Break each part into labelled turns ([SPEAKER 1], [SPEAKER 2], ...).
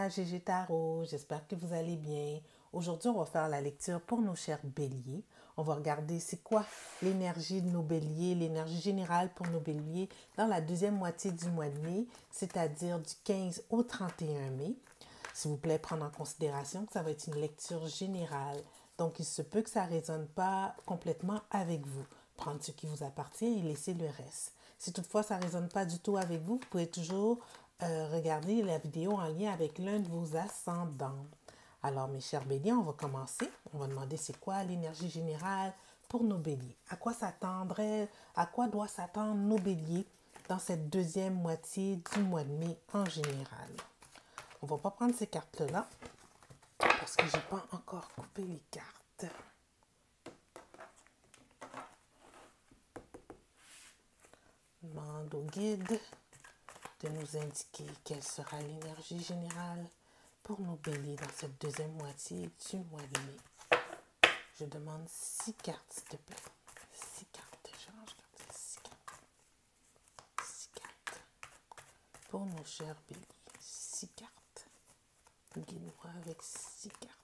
[SPEAKER 1] Gégé Tarot, j'espère que vous allez bien. Aujourd'hui, on va faire la lecture pour nos chers béliers. On va regarder c'est quoi l'énergie de nos béliers, l'énergie générale pour nos béliers dans la deuxième moitié du mois de mai, c'est-à-dire du 15 au 31 mai. S'il vous plaît, prendre en considération que ça va être une lecture générale. Donc, il se peut que ça ne résonne pas complètement avec vous. Prendre ce qui vous appartient et laisser le reste. Si toutefois ça ne résonne pas du tout avec vous, vous pouvez toujours regarder la vidéo en lien avec l'un de vos ascendants. Alors, mes chers béliers, on va commencer. On va demander c'est quoi l'énergie générale pour nos béliers. À quoi doit s'attendre nos béliers dans cette deuxième moitié du mois de mai en général. On ne va pas prendre ces cartes-là parce que je n'ai pas encore coupé les cartes. Demande au guide de nous indiquer quelle sera l'énergie générale pour nos béliers dans cette deuxième moitié du mois de mai. Je demande 6 cartes, s'il te plaît. 6 cartes. Je range 6 cartes. 6 cartes. Pour nos chers béliers. 6 cartes. Guide-moi avec 6 cartes.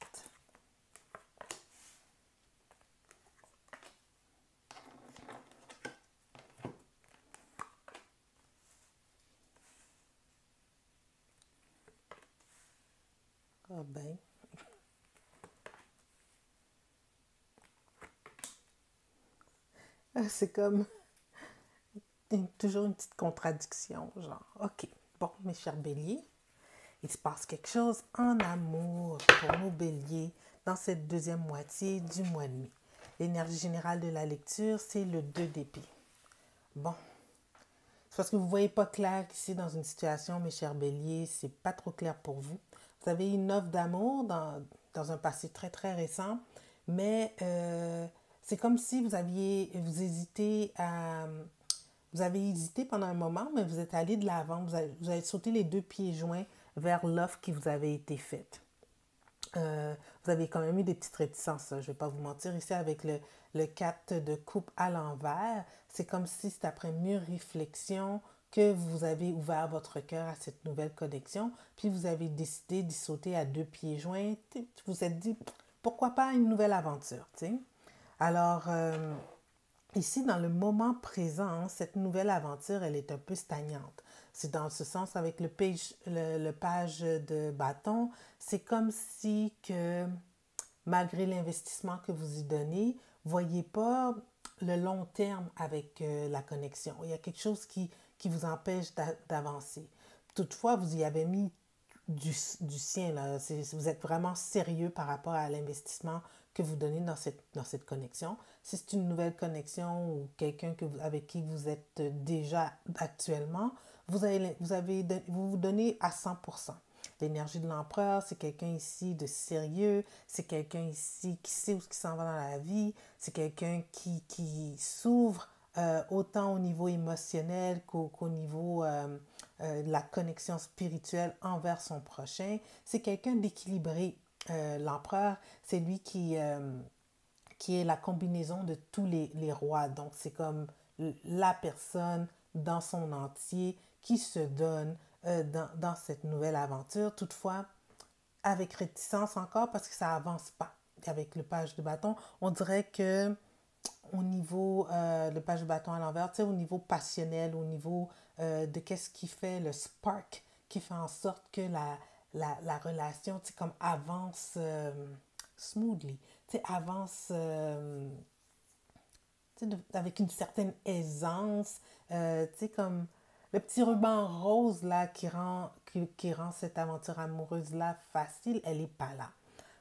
[SPEAKER 1] Ah ben. C'est comme toujours une petite contradiction, genre, ok, bon, mes chers béliers, il se passe quelque chose en amour pour nos béliers dans cette deuxième moitié du mois de mai. L'énergie générale de la lecture, c'est le 2 d'épée. Bon, c'est parce que vous ne voyez pas clair ici dans une situation, mes chers béliers, c'est pas trop clair pour vous. Vous avez une offre d'amour dans un passé très, très récent, mais c'est comme si vous avez hésité pendant un moment, mais vous êtes allé de l'avant, vous avez sauté les 2 pieds joints vers l'offre qui vous avait été faite. Vous avez quand même eu des petites réticences, je ne vais pas vous mentir. Ici, avec le 4 de coupe à l'envers, c'est comme si c'est après mûre réflexion que vous avez ouvert votre cœur à cette nouvelle connexion, puis vous avez décidé d'y sauter à 2 pieds joints. Vous vous êtes dit, pourquoi pas une nouvelle aventure, tu sais? Alors, ici, dans le moment présent, cette nouvelle aventure, elle est un peu stagnante. C'est dans ce sens, avec le page de bâton, c'est comme si que, malgré l'investissement que vous y donnez, vous ne voyez pas le long terme avec la connexion. Il y a quelque chose qui vous empêche d'avancer. Toutefois, vous y avez mis du sien. Là. Vous êtes vraiment sérieux par rapport à l'investissement que vous donnez dans cette connexion. Si c'est une nouvelle connexion ou quelqu'un avec qui vous êtes déjà actuellement, vous vous donnez à 100%. L'énergie de l'empereur, c'est quelqu'un ici de sérieux, c'est quelqu'un ici qui sait où il s'en va dans la vie, c'est quelqu'un qui s'ouvre autant au niveau émotionnel qu'au niveau de la connexion spirituelle envers son prochain. C'est quelqu'un d'équilibré. L'empereur, c'est lui qui est la combinaison de tous les rois. Donc, c'est comme la personne dans son entier qui se donne dans cette nouvelle aventure. Toutefois, avec réticence encore parce que ça avance pas. Avec le page de bâton, on dirait que au niveau le page de bâton à l'envers, tu sais, au niveau passionnel, au niveau de qu'est-ce qui fait le spark, qui fait en sorte que la relation, tu sais, comme avance smoothly, tu sais, avance tu sais, avec une certaine aisance, tu sais, comme le petit ruban rose là qui rend cette aventure amoureuse là facile, elle n'est pas là.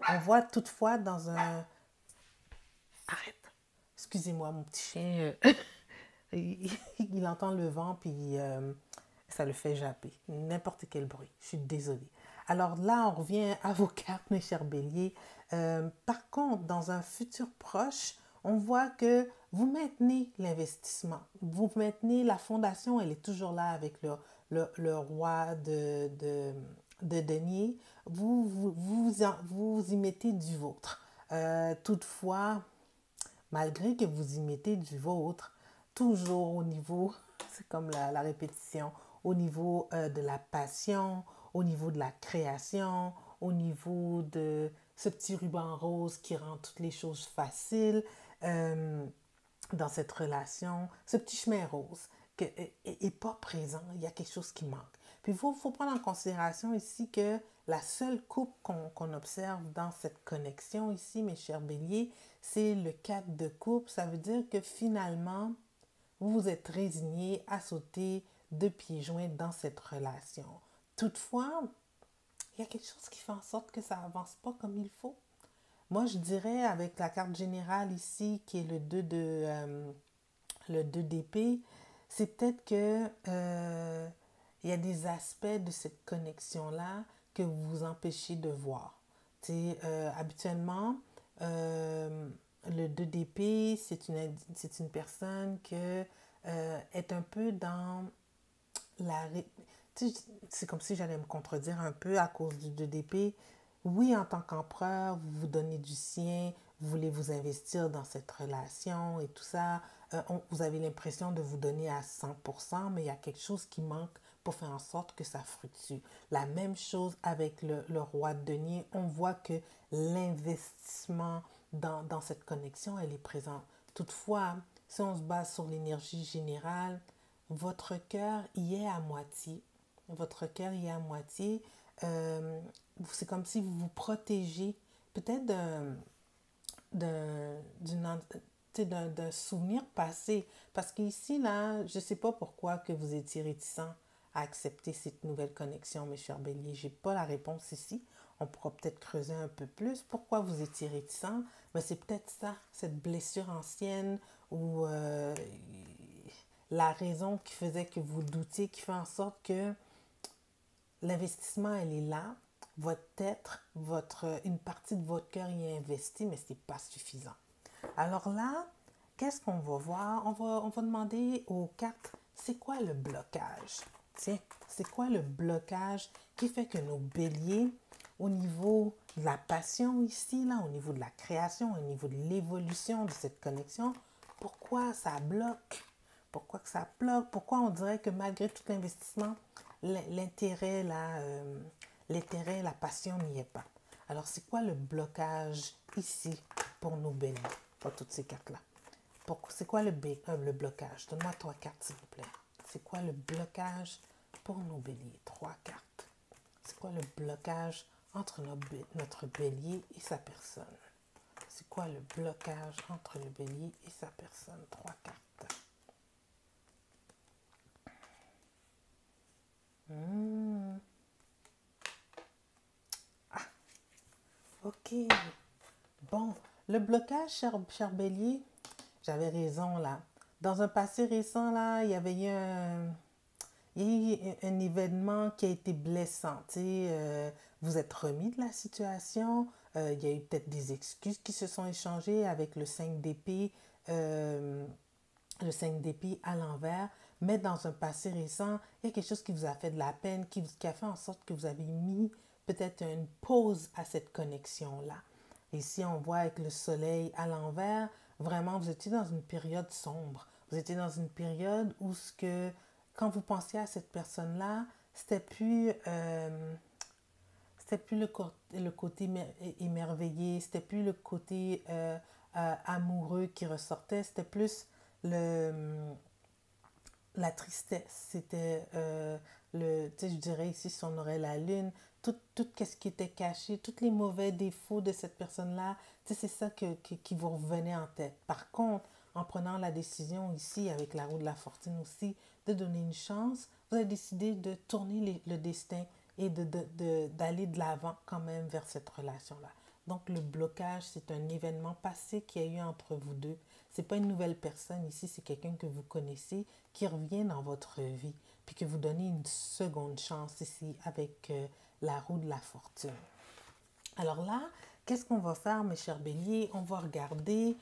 [SPEAKER 1] On voit toutefois dans un... Arrête. Excusez-moi, mon petit chien, il entend le vent puis ça le fait japper. N'importe quel bruit. Je suis désolée. Alors là, on revient à vos cartes, mes chers béliers. Par contre, dans un futur proche, on voit que vous maintenez l'investissement. Vous maintenez la fondation, elle est toujours là avec le roi de denier. Vous y mettez du vôtre. Toutefois, malgré que vous y mettez du vôtre, toujours au niveau, c'est comme la répétition, au niveau de la passion, au niveau de la création, au niveau de ce petit ruban rose qui rend toutes les choses faciles dans cette relation, ce petit chemin rose n'est pas présent, il y a quelque chose qui manque. Puis faut prendre en considération ici que la seule coupe qu'on observe dans cette connexion ici, mes chers béliers, c'est le 4 de coupe. Ça veut dire que finalement, vous vous êtes résigné à sauter de pieds joints dans cette relation. Toutefois, il y a quelque chose qui fait en sorte que ça avance pas comme il faut. Moi, je dirais avec la carte générale ici, qui est le 2 d'épée, c'est peut-être que il y a des aspects de cette connexion-là que vous vous empêchez de voir. Habituellement, le 2 d'épée, c'est une personne que est un peu dans la... C'est comme si j'allais me contredire un peu à cause du 2 d'épée. Oui, en tant qu'empereur, vous vous donnez du sien, vous voulez vous investir dans cette relation et tout ça. Vous avez l'impression de vous donner à 100%, mais il y a quelque chose qui manque pour faire en sorte que ça fructue. La même chose avec le roi de denier. On voit que l'investissement dans cette connexion, elle est présente. Toutefois, si on se base sur l'énergie générale, votre cœur y est à moitié. Votre cœur y est à moitié. C'est comme si vous vous protégez peut-être d'un souvenir passé. Parce qu'ici, là, je ne sais pas pourquoi que vous étiez réticent à accepter cette nouvelle connexion, mes chers béliers. Je n'ai pas la réponse ici. On pourra peut-être creuser un peu plus. Pourquoi vous étiez réticent? Mais c'est peut-être ça, cette blessure ancienne ou la raison qui faisait que vous doutiez, qui fait en sorte que l'investissement, elle est là. Votre être, une partie de votre cœur y est investie, mais ce n'est pas suffisant. Alors là, qu'est-ce qu'on va voir? On va demander aux cartes, c'est quoi le blocage? Tiens, c'est quoi le blocage qui fait que nos béliers, au niveau de la passion ici, là, au niveau de la création, au niveau de l'évolution de cette connexion, pourquoi ça bloque? Pourquoi que ça bloque? Pourquoi on dirait que malgré tout l'investissement, l'intérêt, la passion n'y est pas? Alors, c'est quoi le blocage ici pour nos béliers? Pas toutes ces cartes-là. C'est quoi le blocage? Donne-moi 3 cartes, s'il vous plaît. C'est quoi le blocage pour nos béliers? 3 cartes. C'est quoi le blocage entre notre bélier et sa personne? C'est quoi le blocage entre le bélier et sa personne? 3 cartes. Ah, ok. Bon, le blocage, cher bélier, j'avais raison là. Dans un passé récent, là, il y avait eu un événement qui a été blessant. Vous êtes remis de la situation. Il y a eu peut-être des excuses qui se sont échangées avec le 5 d'épée. Le 5 d'épée à l'envers, mais dans un passé récent, il y a quelque chose qui vous a fait de la peine, qui a fait en sorte que vous avez mis peut-être une pause à cette connexion-là. Ici, on voit avec le soleil à l'envers, vraiment, vous étiez dans une période sombre. Vous étiez dans une période où quand vous pensiez à cette personne-là, c'était plus le côté émerveillé, c'était plus le côté amoureux qui ressortait, c'était plus la tristesse. C'était je dirais ici, si on aurait la lune, tout ce qui était caché, tous les mauvais défauts de cette personne-là, c'est ça qui vous revenait en tête. Par contre, en prenant la décision ici, avec la roue de la fortune aussi, de donner une chance, vous avez décidé de tourner le destin et d'aller de l'avant quand même vers cette relation-là. Donc, le blocage, c'est un événement passé qui a eu entre vous deux. Ce n'est pas une nouvelle personne ici, c'est quelqu'un que vous connaissez qui revient dans votre vie, puis que vous donnez une seconde chance ici avec la roue de la fortune. Alors là, qu'est-ce qu'on va faire, mes chers béliers? On va regarder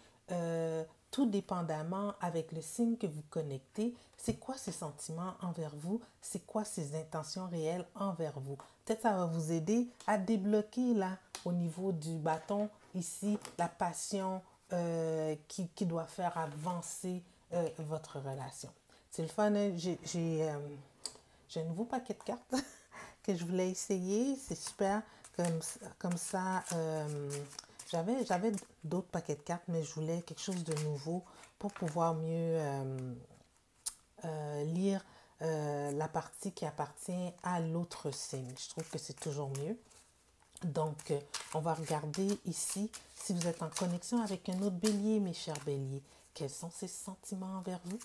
[SPEAKER 1] tout dépendamment avec le signe que vous connectez, c'est quoi ses sentiments envers vous, c'est quoi ses intentions réelles envers vous. Peut-être ça va vous aider à débloquer là, au niveau du bâton, ici, la passion qui doit faire avancer votre relation. C'est le fun, hein? J'ai un nouveau paquet de cartes que je voulais essayer. C'est super. Comme ça, j'avais d'autres paquets de cartes, mais je voulais quelque chose de nouveau pour pouvoir mieux lire la partie qui appartient à l'autre signe. Je trouve que c'est toujours mieux. Donc, on va regarder ici si vous êtes en connexion avec un autre bélier, mes chers béliers. Quels sont ses sentiments envers vous?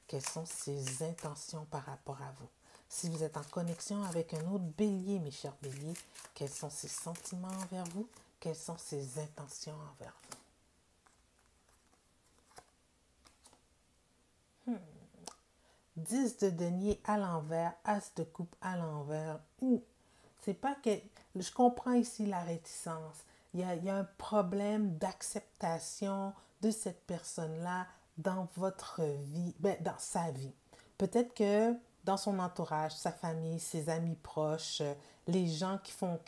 [SPEAKER 1] Quelles sont ses intentions par rapport à vous? Si vous êtes en connexion avec un autre bélier, mes chers béliers, quels sont ses sentiments envers vous? Quelles sont ses intentions envers vous? 10 de denier à l'envers, as de coupe à l'envers. C'est pas que... Je comprends ici la réticence. Il y a un problème d'acceptation de cette personne-là dans votre vie, ben, dans sa vie. Peut-être que dans son entourage, sa famille, ses amis proches, les gens qui font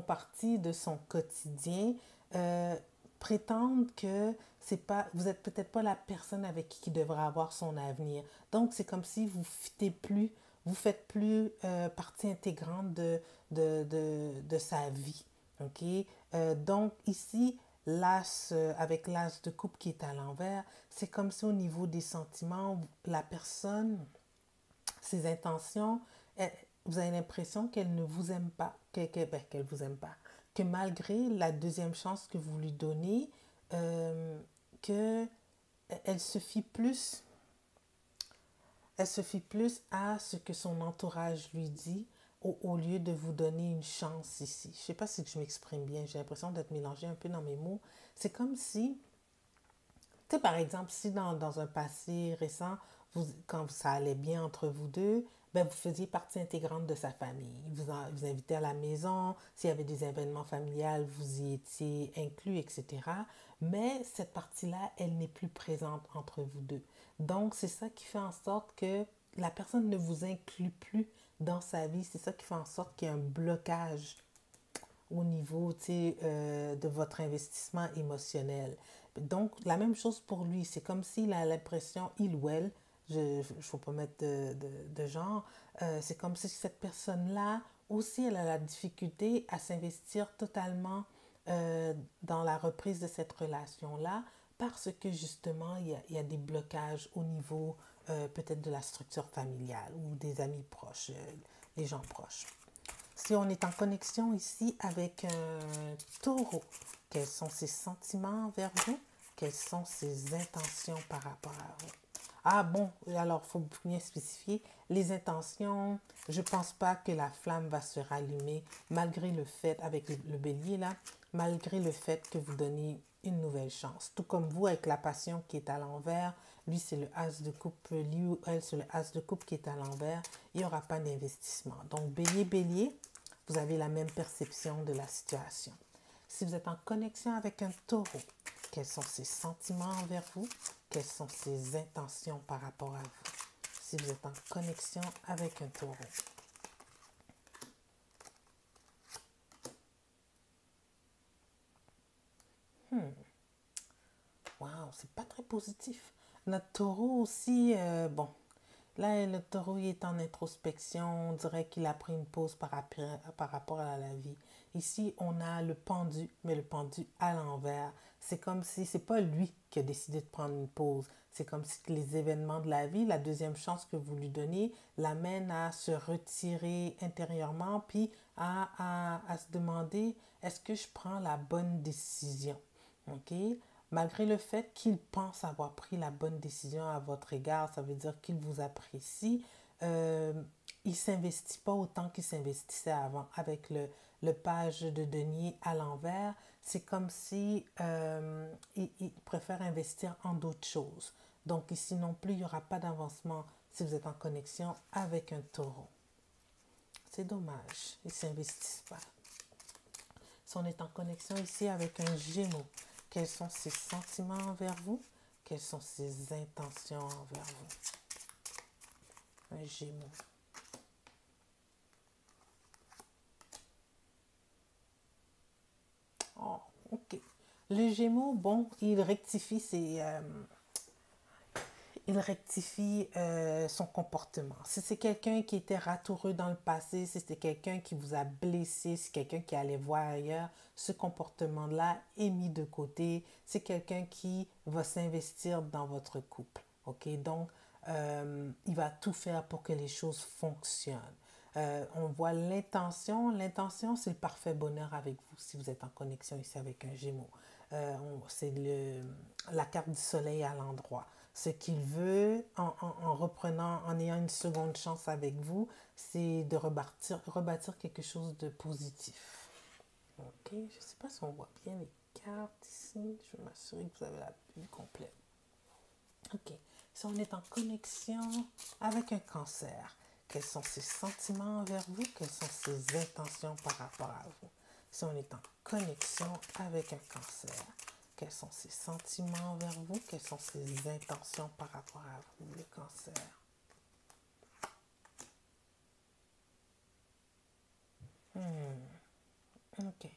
[SPEAKER 1] partie de son quotidien euh, prétendent que c'est pas, vous n'êtes peut-être pas la personne avec qui devrait avoir son avenir. Donc, c'est comme si vous fitez plus, vous faites plus partie intégrante de sa vie. OK? Donc, ici, l'as, avec l'as de coupe qui est à l'envers, c'est comme si au niveau des sentiments, la personne, ses intentions, vous avez l'impression qu'elle ne vous aime pas, qu'elle vous aime pas, que malgré la deuxième chance que vous lui donnez, que elle se fie plus, elle se fie plus à ce que son entourage lui dit au lieu de vous donner une chance ici. Je ne sais pas si je m'exprime bien, j'ai l'impression d'être mélangée un peu dans mes mots. C'est comme si, tu sais, par exemple, si dans un passé récent, quand ça allait bien entre vous deux, ben vous faisiez partie intégrante de sa famille. Vous invitez à la maison, s'il y avait des événements familiales, vous y étiez inclus, etc. Mais cette partie-là, elle n'est plus présente entre vous deux. Donc, c'est ça qui fait en sorte que la personne ne vous inclut plus dans sa vie. C'est ça qui fait en sorte qu'il y a un blocage au niveau de votre investissement émotionnel. Donc, la même chose pour lui. C'est comme s'il a l'impression, il ou elle, je ne faut pas mettre de genre, c'est comme si cette personne-là aussi, elle a la difficulté à s'investir totalement dans la reprise de cette relation-là parce que justement, il y a des blocages au niveau peut-être de la structure familiale ou des amis proches, les gens proches. Si on est en connexion ici avec un taureau, quels sont ses sentiments envers vous? Quelles sont ses intentions par rapport à vous? Ah bon, alors il faut bien spécifier. Les intentions, je ne pense pas que la flamme va se rallumer malgré le fait, avec le bélier là, malgré le fait que vous donnez une nouvelle chance. Tout comme vous avec la passion qui est à l'envers, lui c'est le as de coupe, lui ou elle c'est le as de coupe qui est à l'envers, il n'y aura pas d'investissement. Donc bélier, vous avez la même perception de la situation. Si vous êtes en connexion avec un taureau, quels sont ses sentiments envers vous? Quelles sont ses intentions par rapport à vous? Si vous êtes en connexion avec un taureau. Wow, c'est pas très positif. Notre taureau aussi, bon, là, le taureau il est en introspection. On dirait qu'il a pris une pause par rapport à la vie. Ici, on a le pendu, mais le pendu à l'envers. C'est comme si c'est pas lui qui a décidé de prendre une pause. C'est comme si les événements de la vie, la deuxième chance que vous lui donnez, l'amène à se retirer intérieurement, puis à se demander, est-ce que je prends la bonne décision? OK? Malgré le fait qu'il pense avoir pris la bonne décision à votre égard, ça veut dire qu'il vous apprécie, euh, il ne s'investit pas autant qu'il s'investissait avant. Avec le page de denier à l'envers, c'est comme si il préfère investir en d'autres choses. Donc ici non plus, il n'y aura pas d'avancement si vous êtes en connexion avec un taureau. C'est dommage, il ne s'investit pas. Si on est en connexion ici avec un gémeau, quels sont ses sentiments envers vous? Quelles sont ses intentions envers vous? Un gémeau. Oh, ok. Le gémeau, bon, il rectifie il rectifie son comportement. Si c'est quelqu'un qui était ratoureux dans le passé, si c'était quelqu'un qui vous a blessé, si c'est quelqu'un qui allait voir ailleurs, ce comportement-là est mis de côté. C'est quelqu'un qui va s'investir dans votre couple. OK? Donc, il va tout faire pour que les choses fonctionnent. On voit l'intention. L'intention, c'est le parfait bonheur avec vous si vous êtes en connexion ici avec un Gémeaux. C'est la carte du soleil à l'endroit. Ce qu'il veut, en reprenant, en ayant une seconde chance avec vous, c'est de rebâtir quelque chose de positif. OK, je ne sais pas si on voit bien les cartes ici. Je vais m'assurer que vous avez la vue complète. OK, si on est en connexion avec un cancer, quels sont ses sentiments envers vous? Quelles sont ses intentions par rapport à vous? Si on est en connexion avec un cancer, quels sont ses sentiments envers vous? Quelles sont ses intentions par rapport à vous, le cancer? OK.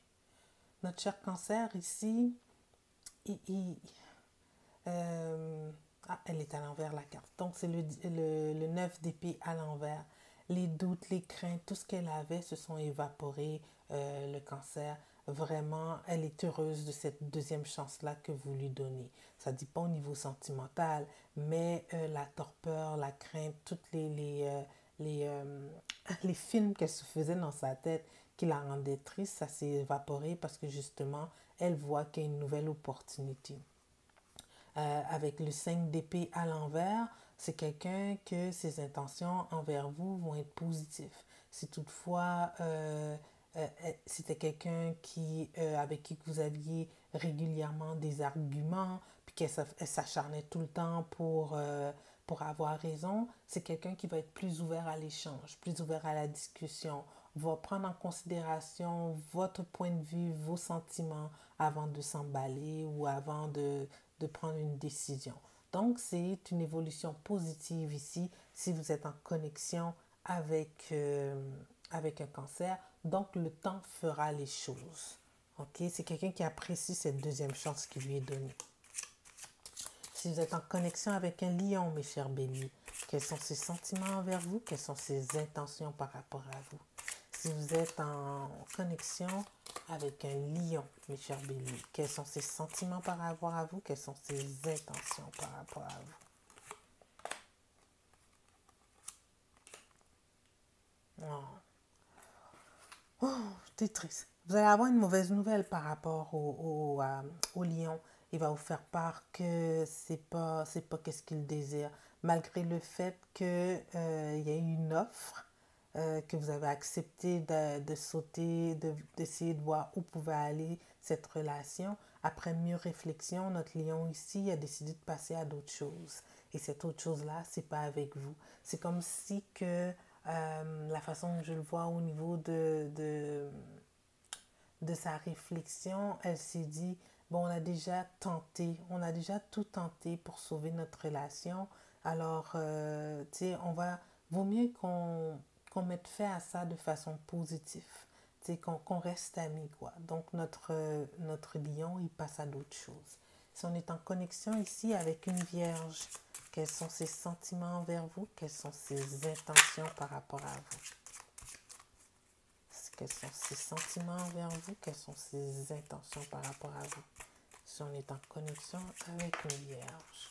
[SPEAKER 1] Notre cher cancer ici, elle est à l'envers la carte. Donc c'est le 9 d'épée à l'envers. Les doutes, les craintes, tout ce qu'elle avait se sont évaporés. Le cancer, vraiment, elle est heureuse de cette deuxième chance-là que vous lui donnez. Ça ne dit pas au niveau sentimental, mais la torpeur, la crainte, toutes les films qu'elle se faisait dans sa tête qui la rendaient triste, ça s'est évaporé parce que justement, elle voit qu'il y a une nouvelle opportunité. Avec le 5 d'épée à l'envers, c'est quelqu'un que ses intentions envers vous vont être positives. Si toutefois c'était quelqu'un avec qui vous aviez régulièrement des arguments, puis qu'elle s'acharnait tout le temps pour avoir raison, c'est quelqu'un qui va être plus ouvert à l'échange, plus ouvert à la discussion, va prendre en considération votre point de vue, vos sentiments avant de s'emballer ou avant de prendre une décision. Donc, c'est une évolution positive ici si vous êtes en connexion avec un cancer. Donc, le temps fera les choses. OK? C'est quelqu'un qui apprécie cette deuxième chance qui lui est donnée. Si vous êtes en connexion avec un lion, mes chers béliers, quels sont ses sentiments envers vous? Quelles sont ses intentions par rapport à vous? Si vous êtes en connexion avec un lion, mes chers béliers, quels sont ses sentiments par rapport à vous? Quelles sont ses intentions par rapport à vous? Oh, t'es triste. Vous allez avoir une mauvaise nouvelle par rapport au lion. Il va vous faire part que c'est pas qu'est-ce qu'il désire. Malgré le fait qu'il y a eu une offre, que vous avez accepté de sauter, d'essayer de voir où pouvait aller cette relation. Après mieux réflexion, notre lion ici a décidé de passer à d'autres choses. Et cette autre chose-là, c'est pas avec vous. C'est comme si que la façon que je le vois au niveau de sa réflexion, elle s'est dit, bon, on a déjà tout tenté pour sauver notre relation. Alors, tu sais, vaut mieux qu'on mette fin à ça de façon positive. Tu sais, qu'on reste amis, quoi. Donc, notre lion, il passe à d'autres choses. Si on est en connexion ici avec une vierge, quels sont ses sentiments envers vous? Quelles sont ses intentions par rapport à vous? Quels sont ses sentiments envers vous? Quelles sont ses intentions par rapport à vous? Si on est en connexion avec une vierge.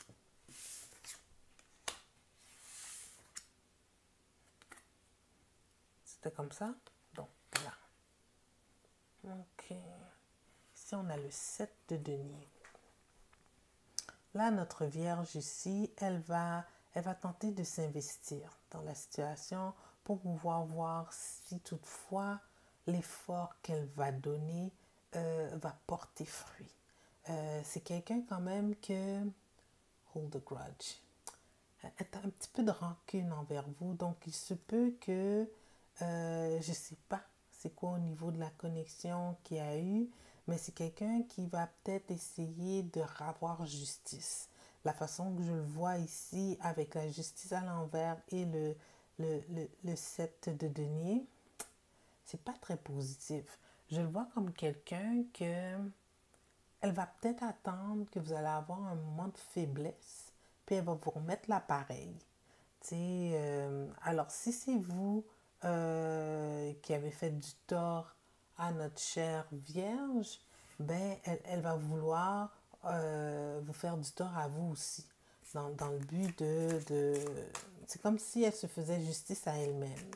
[SPEAKER 1] C'était comme ça? Donc, voilà. OK. Ici, on a le 7 de denier. Là, notre vierge ici, elle va tenter de s'investir dans la situation pour pouvoir voir si toutefois l'effort qu'elle va donner va porter fruit. C'est quelqu'un quand même que hold a grudge. Elle a un petit peu de rancune envers vous, donc il se peut que je ne sais pas c'est quoi au niveau de la connexion qu'il y a eu, mais c'est quelqu'un qui va peut-être essayer de ravoir justice. La façon que je le vois ici avec la justice à l'envers et le 7 de denier, c'est pas très positif. Je le vois comme quelqu'un que elle va peut-être attendre que vous allez avoir un moment de faiblesse, puis elle va vous remettre l'appareil. Alors, si c'est vous qui avez fait du tort à notre chère Vierge, ben, elle va vouloir vous faire du tort à vous aussi. Dans le but C'est comme si elle se faisait justice à elle-même,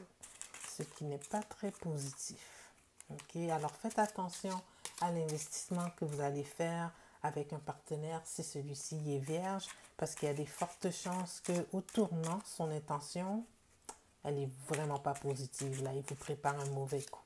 [SPEAKER 1] ce qui n'est pas très positif. Ok, alors faites attention à l'investissement que vous allez faire avec un partenaire si celui-ci est vierge, parce qu'il y a des fortes chances qu'au tournant, son intention, elle n'est vraiment pas positive. Là, il vous prépare un mauvais coup.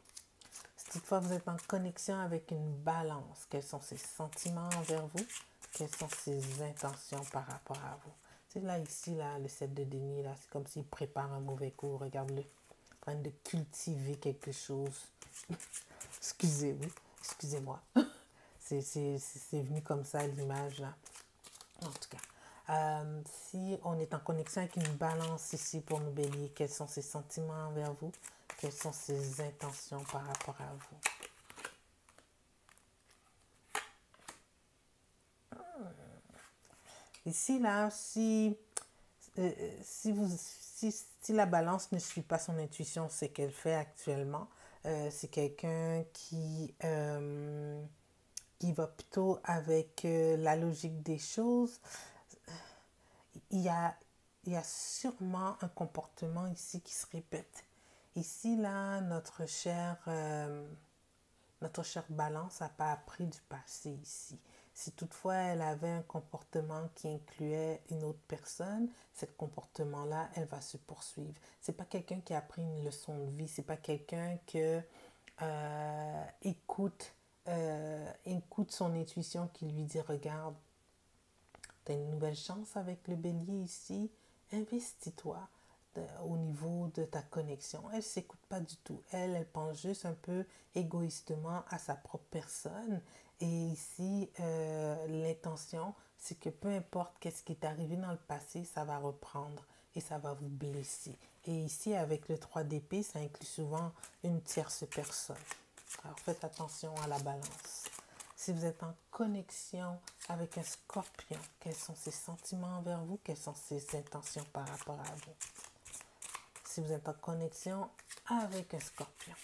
[SPEAKER 1] Si toutefois vous êtes en connexion avec une balance, quels sont ses sentiments envers vous? Quelles sont ses intentions par rapport à vous? C'est là, ici, là, le 7 de denier, là, c'est comme s'il prépare un mauvais coup. Regarde-le. En train de cultiver quelque chose. Excusez-moi. C'est venu comme ça, l'image, là. En tout cas, si on est en connexion avec une balance ici pour nous béliers, quels sont ses sentiments envers vous? Quelles sont ses intentions par rapport à vous? Ici, là, si la balance ne suit pas son intuition, c'est qu'elle fait actuellement, c'est quelqu'un qui va plutôt avec la logique des choses. Il y a, il y a sûrement un comportement ici qui se répète. Ici, là, notre chère balance n'a pas appris du passé ici. Si toutefois elle avait un comportement qui incluait une autre personne, ce comportement-là, elle va se poursuivre. C'est pas quelqu'un qui a appris une leçon de vie, c'est pas quelqu'un qui écoute son intuition qui lui dit regarde, tu as une nouvelle chance avec le bélier ici, investis-toi au niveau de ta connexion. Elle ne s'écoute pas du tout. Elle pense juste un peu égoïstement à sa propre personne. Et ici, l'intention, c'est que peu importe qu'est-ce qui est arrivé dans le passé, ça va reprendre et ça va vous blesser. Et ici, avec le 3 d'épée, ça inclut souvent une tierce personne. Alors faites attention à la balance. Si vous êtes en connexion avec un scorpion, quels sont ses sentiments envers vous? Quelles sont ses intentions par rapport à vous? Si vous êtes en connexion avec un scorpion,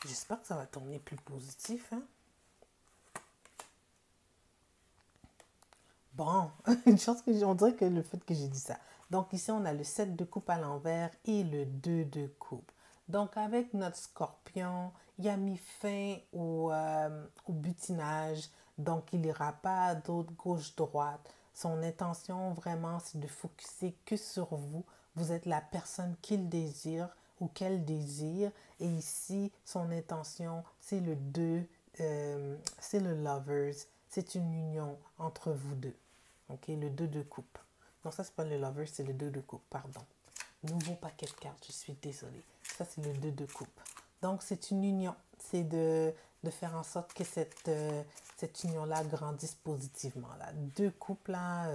[SPEAKER 1] j'espère que ça va tourner plus positif. Hein? Bon, une chance on dirait que le fait que j'ai dit ça. Donc ici, on a le 7 de coupe à l'envers et le 2 de coupe. Donc avec notre scorpion, il a mis fin au butinage. Donc il n'ira pas à d'autres gauche-droite. Son intention vraiment, c'est de focuser que sur vous. Vous êtes la personne qu'il désire ou qu'elle désire. Et ici, son intention, c'est le 2, c'est le lovers. C'est une union entre vous deux. Ok, le 2 de coupe. Non, ça, c'est pas le lover, c'est le 2 de coupe, pardon. Nouveau paquet de cartes, je suis désolée. Ça, c'est le 2 de coupe. Donc, c'est une union. C'est de faire en sorte que cette union-là grandisse positivement. Là. 2 coupes, là,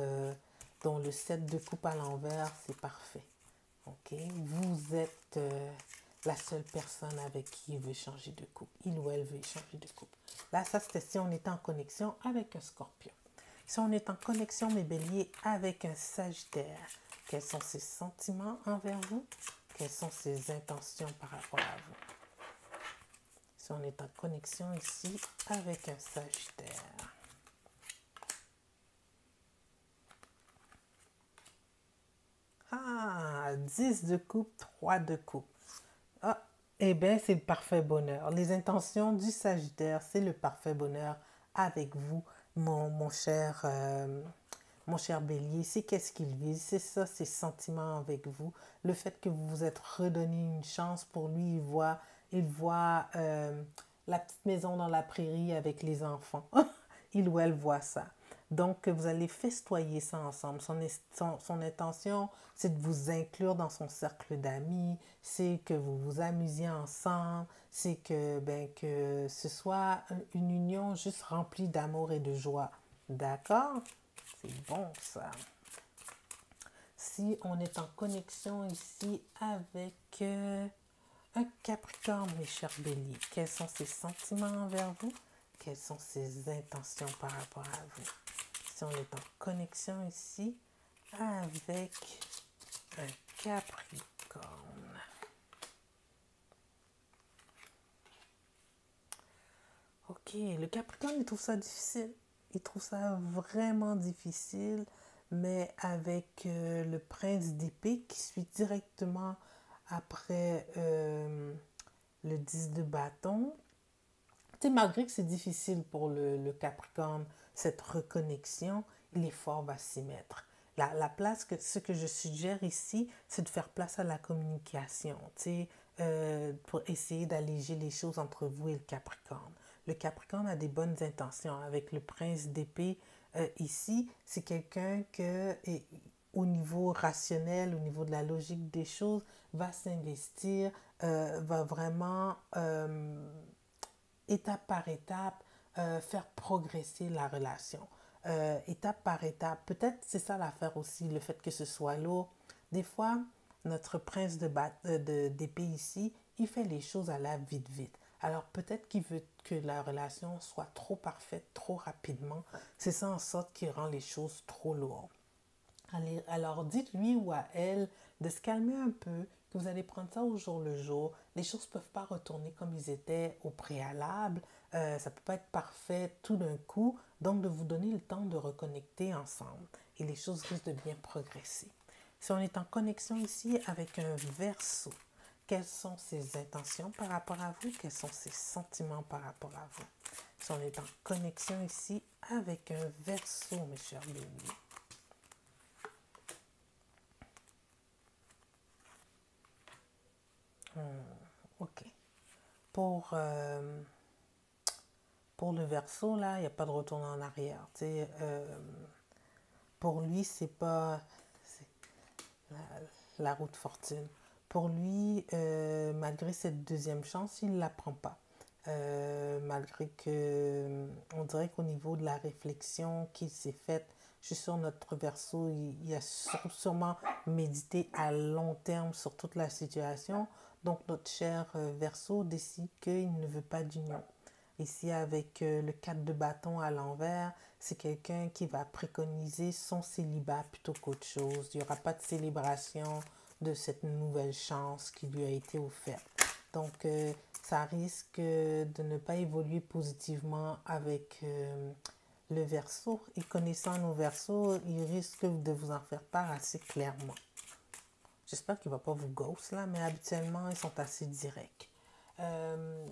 [SPEAKER 1] dont le 7 de coupe à l'envers, c'est parfait. Ok, vous êtes la seule personne avec qui il veut changer de coupe. Il ou elle veut changer de coupe. Là, ça, c'était si on était en connexion avec un scorpion. Si on est en connexion, mes béliers, avec un sagittaire, quels sont ses sentiments envers vous? Quelles sont ses intentions par rapport à vous? Si on est en connexion ici avec un sagittaire. Ah, 10 de coupe, 3 de coupe. Ah, eh bien, c'est le parfait bonheur. Les intentions du sagittaire, c'est le parfait bonheur avec vous, mon cher bélier. C'est qu'est-ce qu'il vise, c'est ça, ses sentiments avec vous. Le fait que vous vous êtes redonné une chance pour lui, il voit la petite maison dans la prairie avec les enfants. Il ou elle voit ça. Donc, vous allez festoyer ça ensemble. Son intention, c'est de vous inclure dans son cercle d'amis, c'est que vous vous amusiez ensemble, c'est que ce soit une union juste remplie d'amour et de joie. D'accord? C'est bon, ça. Si on est en connexion ici avec un Capricorne, mes chers béliers, quels sont ses sentiments envers vous? Quelles sont ses intentions par rapport à vous? Si on est en connexion ici avec un Capricorne. Ok, le Capricorne, il trouve ça difficile. Il trouve ça vraiment difficile, mais avec le prince d'épée qui suit directement après le 10 de bâton. Tu sais, malgré que c'est difficile pour le Capricorne, cette reconnexion, l'effort va s'y mettre. La place, ce que je suggère ici, c'est de faire place à la communication, tu sais, pour essayer d'alléger les choses entre vous et le Capricorne. Le Capricorne a des bonnes intentions. Avec le prince d'épée, ici, c'est quelqu'un que, au niveau rationnel, au niveau de la logique des choses, va s'investir, va vraiment étape par étape, faire progresser la relation. Étape par étape. Peut-être c'est ça l'affaire aussi, le fait que ce soit lourd. Des fois, notre prince d'épée ici, il fait les choses à la vite. Alors peut-être qu'il veut que la relation soit trop parfaite, trop rapidement. C'est ça en sorte qu'il rend les choses trop lourdes. Allez, alors dites-lui ou à elle de se calmer un peu, que vous allez prendre ça au jour le jour. Les choses ne peuvent pas retourner comme ils étaient au préalable. Ça ne peut pas être parfait tout d'un coup. Donc de vous donner le temps de reconnecter ensemble. Et les choses risquent de bien progresser. Si on est en connexion ici avec un Verseau, quelles sont ses intentions par rapport à vous? Quels sont ses sentiments par rapport à vous? Si on est en connexion ici avec un Verseau, mes chers béliers. Ok. Pour, euh, pour le Verseau, là, il n'y a pas de retour en arrière. Pour lui, c'est pas la route fortune. Pour lui, malgré cette deuxième chance, il ne la prend pas. Malgré que, on dirait qu'au niveau de la réflexion qu'il s'est faite, je suis sur notre Verseau, il a sûrement médité à long terme sur toute la situation. Donc notre cher Verseau décide qu'il ne veut pas d'union. Ici, avec le 4 de bâton à l'envers, c'est quelqu'un qui va préconiser son célibat plutôt qu'autre chose. Il n'y aura pas de célébration de cette nouvelle chance qui lui a été offerte. Donc, ça risque de ne pas évoluer positivement avec le Verseau. Et connaissant nos Verseaux, il risque de vous en faire part assez clairement. J'espère qu'il ne va pas vous ghost là, mais habituellement, ils sont assez directs.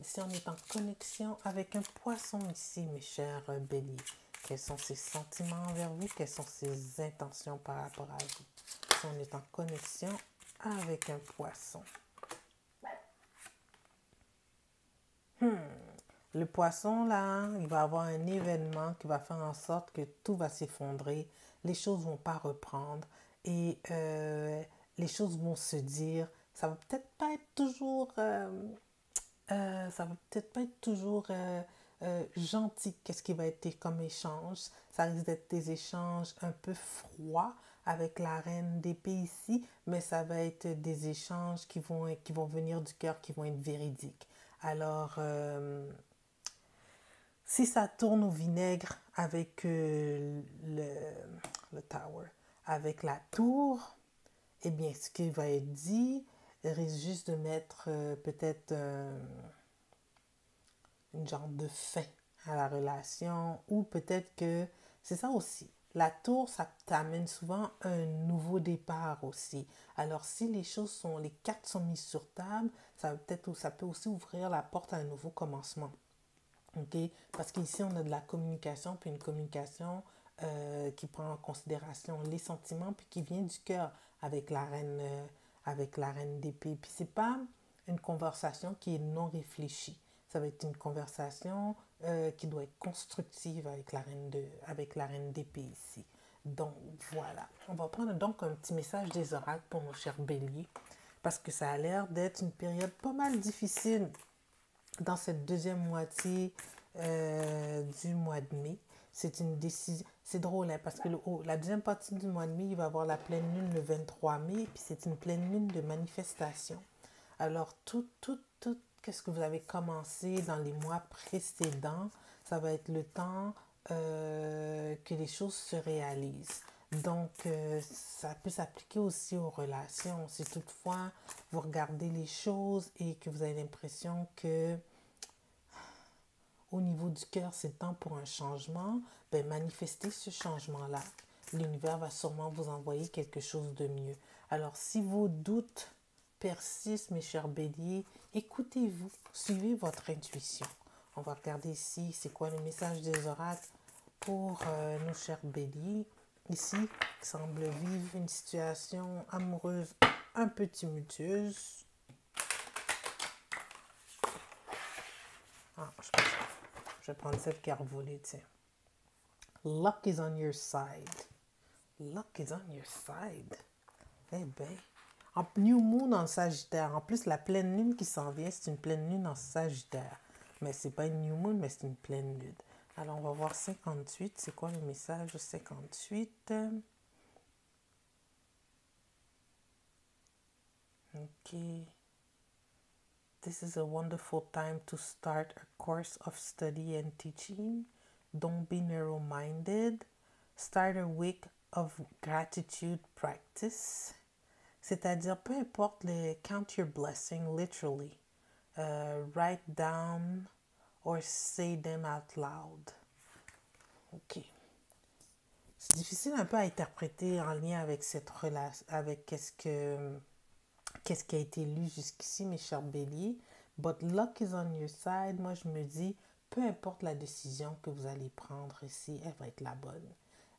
[SPEAKER 1] Si on est en connexion avec un poisson ici, mes chers béliers, quels sont ses sentiments envers vous? Quelles sont ses intentions par rapport à vous? Si on est en connexion avec un poisson. Le poisson, là, il va avoir un événement qui va faire en sorte que tout va s'effondrer, les choses ne vont pas reprendre et les choses vont se dire. Ça va peut-être pas être toujours ça va peut-être pas être toujours gentil, qu'est-ce qui va être comme échange. Ça risque d'être des échanges un peu froids avec la reine d'épée ici, mais ça va être des échanges qui vont venir du cœur, qui vont être véridiques. Alors, si ça tourne au vinaigre avec le tower, avec la tour, eh bien, ce qui va être dit risque juste de mettre peut-être une genre de fin à la relation ou peut-être que c'est ça aussi. La tour, ça t'amène souvent un nouveau départ aussi. Alors si les choses sont, les cartes sont mises sur table, ça peut aussi ouvrir la porte à un nouveau commencement. Ok? Parce qu'ici on a de la communication, puis une communication qui prend en considération les sentiments, puis qui vient du cœur avec la reine d'épée. Puis c'est pas une conversation qui est non réfléchie. Ça va être une conversation qui doit être constructive avec la reine d'épée ici. Donc voilà, on va prendre donc un petit message des oracles pour nos chers béliers, parce que ça a l'air d'être une période pas mal difficile dans cette deuxième moitié du mois de mai. C'est une décision. C'est drôle, hein, parce que la deuxième partie du mois de mai, il va y avoir la pleine lune le 23 mai, puis c'est une pleine lune de manifestation. Alors, qu'est-ce que vous avez commencé dans les mois précédents, ça va être le temps que les choses se réalisent. Donc, ça peut s'appliquer aussi aux relations. Si toutefois, vous regardez les choses et que vous avez l'impression que au niveau du cœur, c'est temps pour un changement, ben manifestez ce changement-là. L'univers va sûrement vous envoyer quelque chose de mieux. Alors, si vos doutes persistent, mes chers béliers, écoutez-vous, suivez votre intuition. On va regarder ici, c'est quoi le message des oracles pour nos chers béliers. Ici, il semble vivre une situation amoureuse un peu tumultueuse. Ah, je vais prendre celle qui a revolé, tiens. Luck is on your side. Luck is on your side. Eh bien, en New Moon en Sagittaire. En plus, la pleine lune qui s'en vient, c'est une pleine lune en Sagittaire. Mais c'est pas une New Moon, mais c'est une pleine lune. Alors, on va voir 58. C'est quoi le message de 58? Ok. This is a wonderful time to start a course of study and teaching. Don't be narrow-minded. Start a week of gratitude practice. C'est-à-dire, peu importe count your blessing literally. Write down or say them out loud. Ok. C'est difficile un peu à interpréter en lien avec cette relation, avec qu'est-ce qui a été lu jusqu'ici, mes chers béliers. But luck is on your side. Moi, je me dis, peu importe la décision que vous allez prendre ici, elle va être la bonne.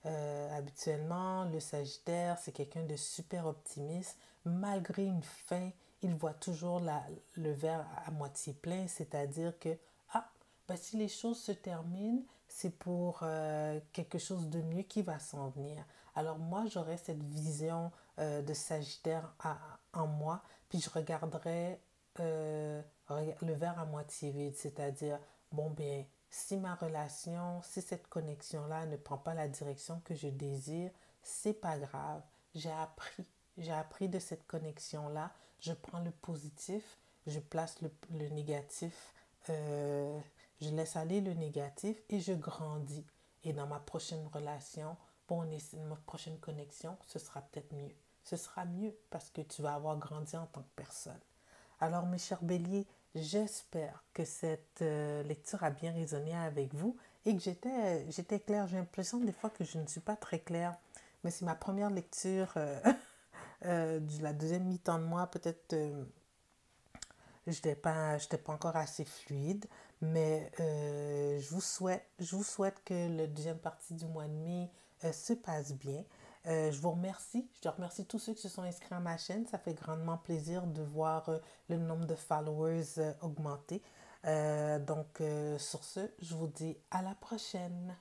[SPEAKER 1] Habituellement, le Sagittaire, c'est quelqu'un de super optimiste. Malgré une fin, il voit toujours le verre à moitié plein, c'est-à-dire que, ben, si les choses se terminent, c'est pour quelque chose de mieux qui va s'en venir. Alors moi, j'aurais cette vision de Sagittaire en moi, puis je regarderais le verre à moitié vide, c'est-à-dire, bon bien, si ma relation, si cette connexion-là ne prend pas la direction que je désire, c'est pas grave. J'ai appris de cette connexion-là. Je prends le positif, je place le négatif, je laisse aller le négatif et je grandis. Et dans ma prochaine relation, ma prochaine connexion, ce sera peut-être mieux. Ce sera mieux parce que tu vas avoir grandi en tant que personne. Alors, mes chers béliers, j'espère que cette lecture a bien résonné avec vous et que j'étais claire. J'ai l'impression des fois que je ne suis pas très claire, mais c'est ma première lecture de la deuxième mi-temps de mois. Peut-être je n'étais pas encore assez fluide, mais je vous souhaite que la deuxième partie du mois de mai se passe bien. Je vous remercie. Je remercie tous ceux qui se sont inscrits à ma chaîne. Ça fait grandement plaisir de voir le nombre de followers augmenter. Donc, sur ce, je vous dis à la prochaine.